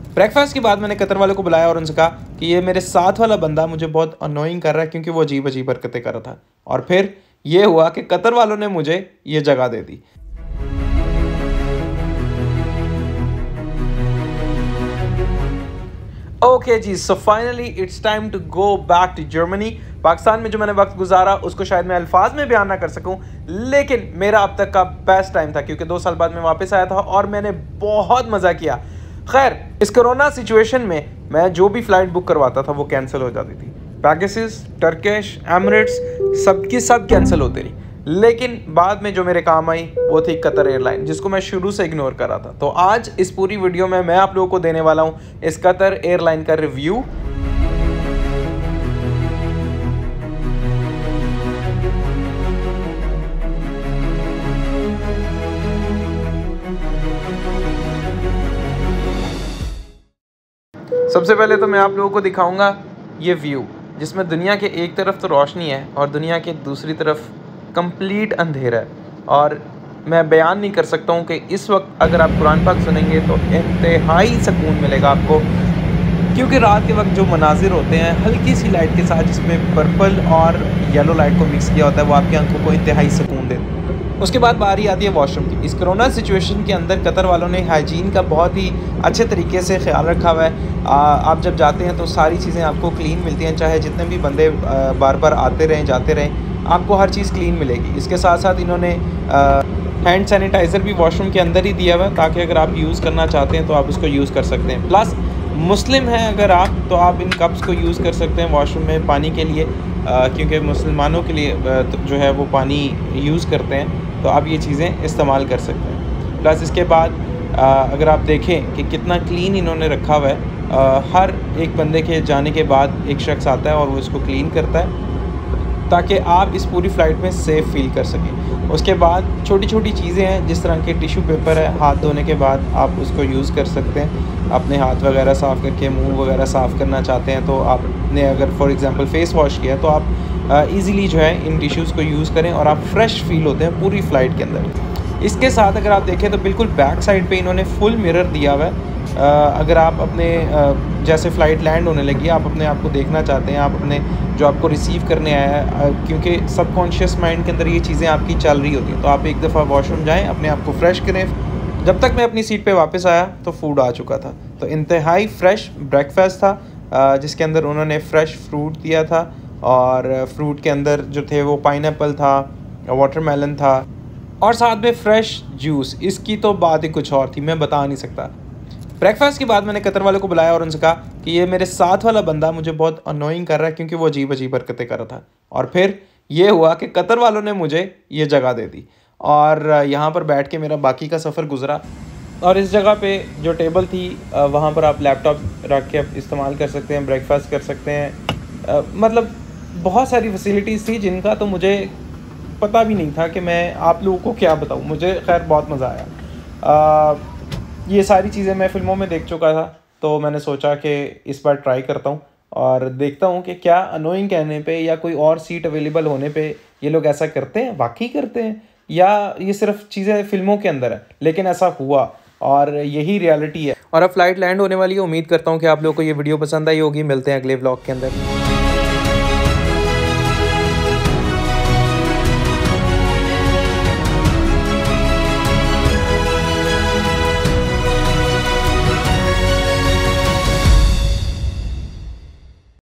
Breakfast के बाद मैंने कतर वालों को बुलाया और उनसे कहा कि ये मेरे साथ वाला बंदा मुझे बहुत अनोइंग कर रहा है क्योंकि वो अजीब अजीब हरकतें कर रहा था। और फिर ये हुआ कि कतर वालों ने मुझे ये जगह दे दी। Okay ji, so finally it's time to go back to Germany. Pakistan में जो मैंने वक्त गुजारा उसको शायद मैं अल्फाज में बयान ना कर सकूं, लेकिन मेरा अब तक का बेस्ट टाइम था क्योंकि 2 साल बाद मैं वापस आया था और मैंने बहुत मज़ा किया। खैर, इस कोरोना सिचुएशन में मैं जो भी फ़्लाइट बुक करवाता था वो कैंसिल हो जाती थी। पैगासस, टर्किश, एमिरेट्स सबकी सब कैंसिल होती रही। लेकिन बाद में जो मेरे काम आई वो थी कतर एयरलाइन, जिसको मैं शुरू से इग्नोर कर रहा था। तो आज इस पूरी वीडियो में मैं आप लोगों को देने वाला हूँ इस कतर एयरलाइन का रिव्यू। सबसे पहले तो मैं आप लोगों को दिखाऊंगा ये व्यू, जिसमें दुनिया के एक तरफ तो रोशनी है और दुनिया के दूसरी तरफ कंप्लीट अंधेरा है। और मैं बयान नहीं कर सकता हूँ कि इस वक्त अगर आप कुरान पाक सुनेंगे तो इंतहाई सुकून मिलेगा आपको, क्योंकि रात के वक्त जो मनाजिर होते हैं हल्की सी लाइट के साथ जिसमें पर्पल और येलो लाइट को मिक्स किया होता है, वो आपकी आंखों को इंतहाई सुकून देते हैं। उसके बाद बारी आती है वॉशरूम की। इस कोरोना सिचुएशन के अंदर कतर वालों ने हाइजीन का बहुत ही अच्छे तरीके से ख्याल रखा हुआ है। आप जब जाते हैं तो सारी चीज़ें आपको क्लीन मिलती हैं, चाहे जितने भी बंदे बार बार आते रहें जाते रहें, आपको हर चीज़ क्लीन मिलेगी। इसके साथ साथ इन्होंने हैंड सैनिटाइज़र भी वॉशरूम के अंदर ही दिया हुआ है, ताकि अगर आप यूज़ करना चाहते हैं तो आप उसको यूज़ कर सकते हैं। प्लस मुस्लिम हैं अगर आप, तो आप इन कप्स को यूज़ कर सकते हैं वॉशरूम में पानी के लिए, क्योंकि मुसलमानों के लिए जो है वो पानी यूज़ करते हैं, तो आप ये चीज़ें इस्तेमाल कर सकते हैं। प्लस इसके बाद अगर आप देखें कि कितना क्लीन इन्होंने रखा हुआ है, हर एक बंदे के जाने के बाद एक शख्स आता है और वो इसको क्लीन करता है, ताकि आप इस पूरी फ़्लाइट में सेफ़ फील कर सकें। उसके बाद छोटी छोटी चीज़ें हैं, जिस तरह के टिशू पेपर है, हाथ धोने के बाद आप उसको यूज़ कर सकते हैं। अपने हाथ वगैरह साफ़ करके मुंह वगैरह साफ़ करना चाहते हैं तो आपने अगर फॉर एग्ज़ाम्पल फ़ेस वॉश किया तो आप ईज़िली जो है इन टिश्यूज़ को यूज़ करें और आप फ्रेश फ़ील होते हैं पूरी फ़्लाइट के अंदर। इसके साथ अगर आप देखें तो बिल्कुल बैक साइड पे इन्होंने फुल मिरर दिया हुआ है। अगर आप अपने जैसे फ़्लाइट लैंड होने लगी, आप अपने आप को देखना चाहते हैं, आप अपने जो आपको रिसीव करने आया है, क्योंकि सबकॉन्शियस माइंड के अंदर ये चीज़ें आपकी चल रही होती हैं, तो आप एक दफ़ा वॉशरूम जाएं, अपने आप को फ्रेश करें। जब तक मैं अपनी सीट पे वापस आया तो फूड आ चुका था, तो इंतहाई फ्रेश ब्रेकफास्ट था, जिसके अंदर उन्होंने फ़्रेश फ्रूट दिया था और फ्रूट के अंदर जो थे वो पाइनएप्पल था, वाटरमेलन था और साथ में फ़्रेश जूस। इसकी तो बात ही कुछ और थी, मैं बता नहीं सकता। ब्रेकफास्ट के बाद मैंने कतर वालों को बुलाया और उनसे कहा कि ये मेरे साथ वाला बंदा मुझे बहुत अनोइंग कर रहा है क्योंकि वो अजीब अजीब हरकतें कर रहा था। और फिर ये हुआ कि कतर वालों ने मुझे ये जगह दे दी और यहाँ पर बैठ के मेरा बाकी का सफ़र गुजरा। और इस जगह पे जो टेबल थी वहाँ पर आप लैपटॉप रख के इस्तेमाल कर सकते हैं, ब्रेकफास्ट कर सकते हैं, मतलब बहुत सारी फैसिलिटीज़ थी जिनका तो मुझे पता भी नहीं था कि मैं आप लोगों को क्या बताऊँ। मुझे खैर बहुत मज़ा आया। ये सारी चीज़ें मैं फ़िल्मों में देख चुका था, तो मैंने सोचा कि इस बार ट्राई करता हूँ और देखता हूँ कि क्या अनोइंग कहने पे या कोई और सीट अवेलेबल होने पे ये लोग ऐसा करते हैं, वाकई करते हैं, या ये सिर्फ चीज़ें फ़िल्मों के अंदर है। लेकिन ऐसा हुआ और यही रियलिटी है। और अब फ़्लाइट लैंड होने वाली है। उम्मीद करता हूँ कि आप लोगों को ये वीडियो पसंद आई होगी। मिलते हैं अगले व्लॉग के अंदर।